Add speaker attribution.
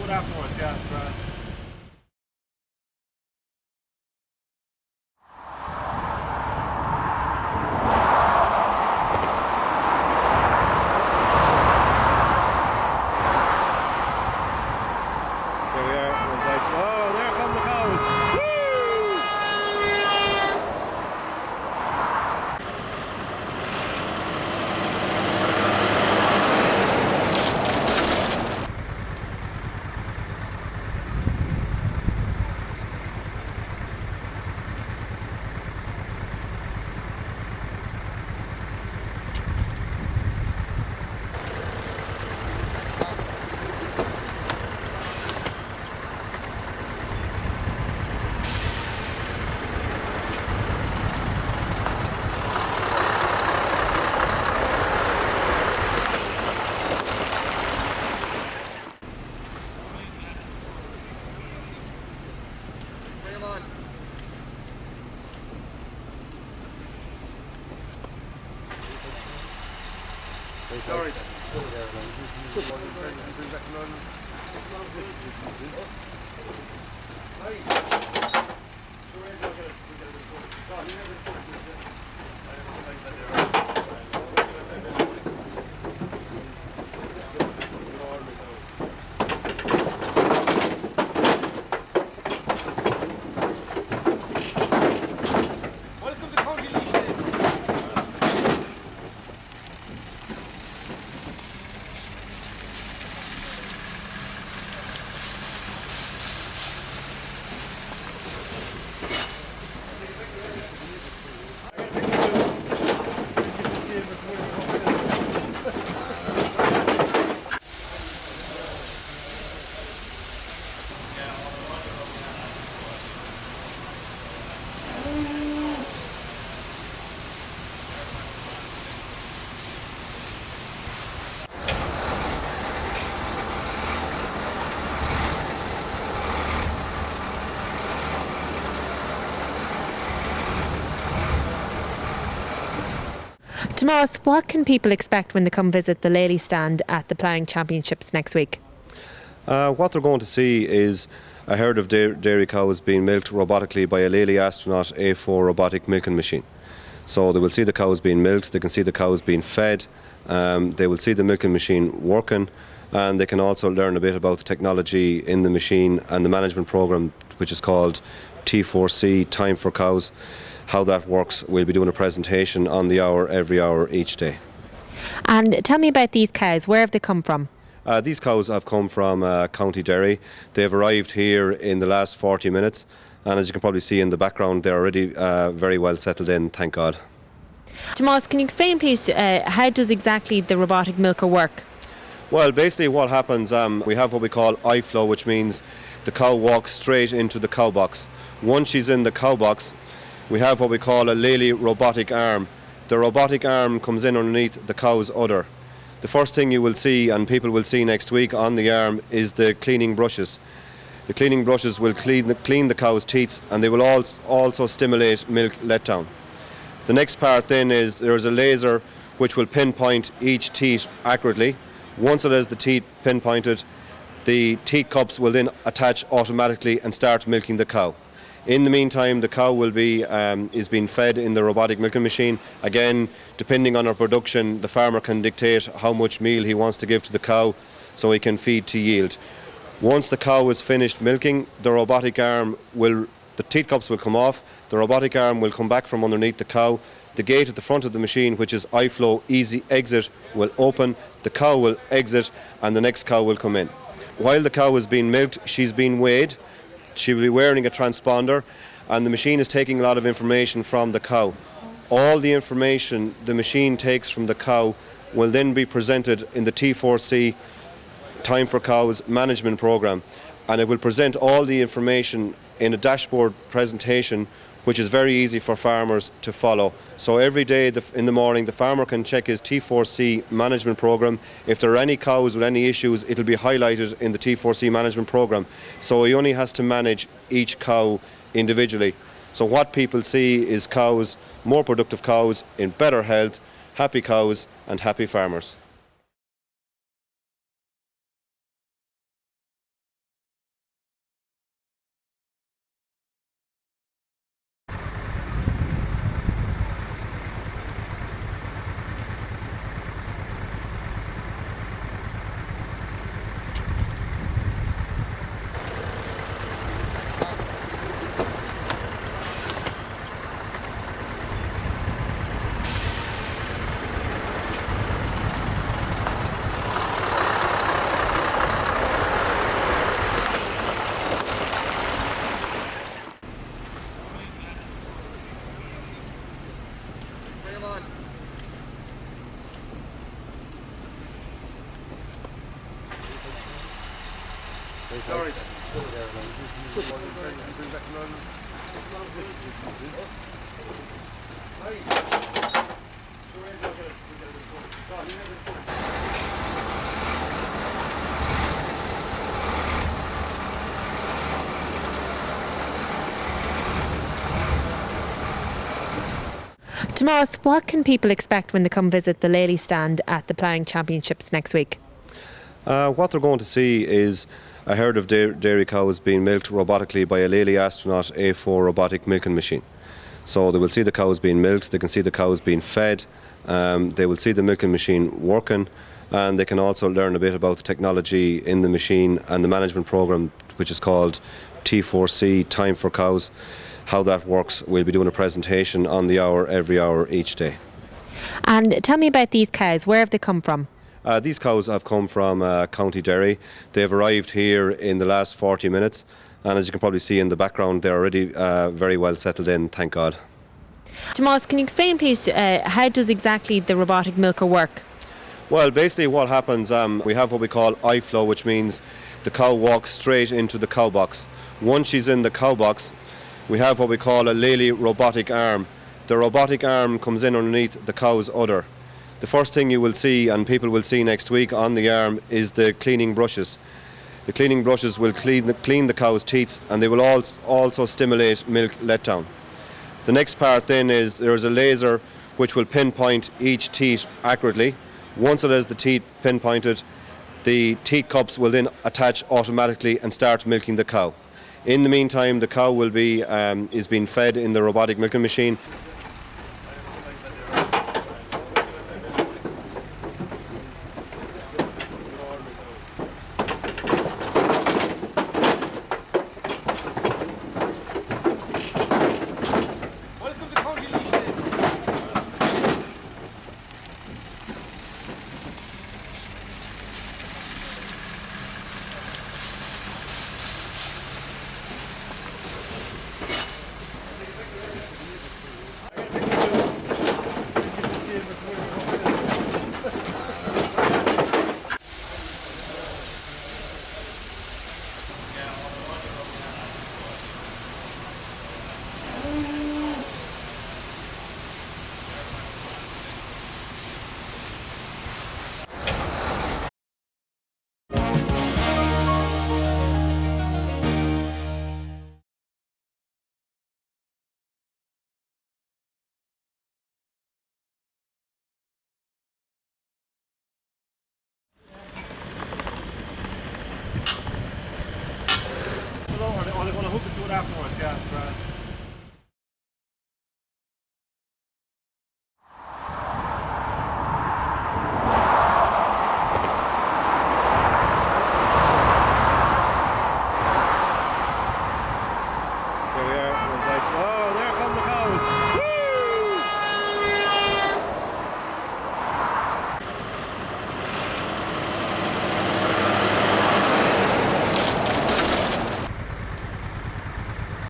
Speaker 1: it afterwards, yeah, it's grand. There we are, there's lights. Oh, there come the cows! Woo! Sorry.
Speaker 2: Tomas, what can people expect when they come visit the Lely stand at the Ploughing Championships next week?
Speaker 1: What they're going to see is a herd of dairy cows being milked robotically by a Lely astronaut A4 robotic milking machine. So they will see the cows being milked, they can see the cows being fed, they will see the milking machine working, and they can also learn a bit about the technology in the machine and the management program, which is called T4C, Time for Cows. How that works, we'll be doing a presentation on the hour, every hour, each day.
Speaker 2: And tell me about these cows. Where have they come from?
Speaker 1: These cows have come from County Derry. They've arrived here in the last 40 minutes, and as you can probably see in the background, they're already very well settled in, thank God.
Speaker 2: Tomas, can you explain please, how does exactly the robotic milker work?
Speaker 1: Well, basically what happens, we have what we call eye flow, which means the cow walks straight into the cow box. Once she's in the cow box, we have what we call a Lely robotic arm. The robotic arm comes in underneath the cow's udder. The first thing you will see, and people will see next week on the arm, is the cleaning brushes. The cleaning brushes will clean the cow's teats, and they will also stimulate milk letdown. The next part then is there's a laser which will pinpoint each teat accurately. Once it has the teat pinpointed, the teat cups will then attach automatically and start milking the cow. In the meantime, the cow will be is being fed in the robotic milking machine. Again, depending on our production, the farmer can dictate how much meal he wants to give to the cow so he can feed to yield. Once the cow is finished milking, the robotic arm the teat cups will come off, the robotic arm will come back from underneath the cow, the gate at the front of the machine, which is eye flow easy exit, will open, the cow will exit, and the next cow will come in. While the cow is being milked, she's being weighed. She will be wearing a transponder, and the machine is taking a lot of information from the cow. All the information the machine takes from the cow will then be presented in the T4C Time for Cows management program, and it will present all the information in a dashboard presentation, which is very easy for farmers to follow. So every day in the morning, the farmer can check his T4C management program. If there are any cows with any issues, it'll be highlighted in the T4C management program. So he only has to manage each cow individually. So what people see is cows, more productive cows, in better health, happy cows and happy farmers.
Speaker 2: Tomas, what can people expect when they come visit the Lely stand at the Ploughing Championships next week?
Speaker 1: What they're going to see is a herd of dairy cows being milked robotically by a Lely astronaut A4 robotic milking machine. So they will see the cows being milked, they can see the cows being fed, they will see the milking machine working, and they can also learn a bit about the technology in the machine and the management program, which is called T4C, Time for Cows. How that works, we'll be doing a presentation on the hour, every hour, each day.
Speaker 2: And tell me about these cows. Where have they come from?
Speaker 1: These cows have come from County Derry. They've arrived here in the last 40 minutes, and as you can probably see in the background, they're already very well settled in, thank God.
Speaker 2: Tomas, can you explain please, how does exactly the robotic milker work?
Speaker 1: Well, basically what happens, we have what we call eye flow, which means the cow walks straight into the cow box. Once she's in the cow box, we have what we call a Lely robotic arm. The robotic arm comes in underneath the cow's udder. The first thing you will see, and people will see next week on the arm, is the cleaning brushes. The cleaning brushes will clean the cow's teats, and they will also stimulate milk letdown. The next part then is there's a laser which will pinpoint each teat accurately. Once it has the teat pinpointed, the teat cups will then attach automatically and start milking the cow. In the meantime, the cow will be is being fed in the robotic milking machine. Oh, they're going to hook it to it afterwards, yeah, that's right.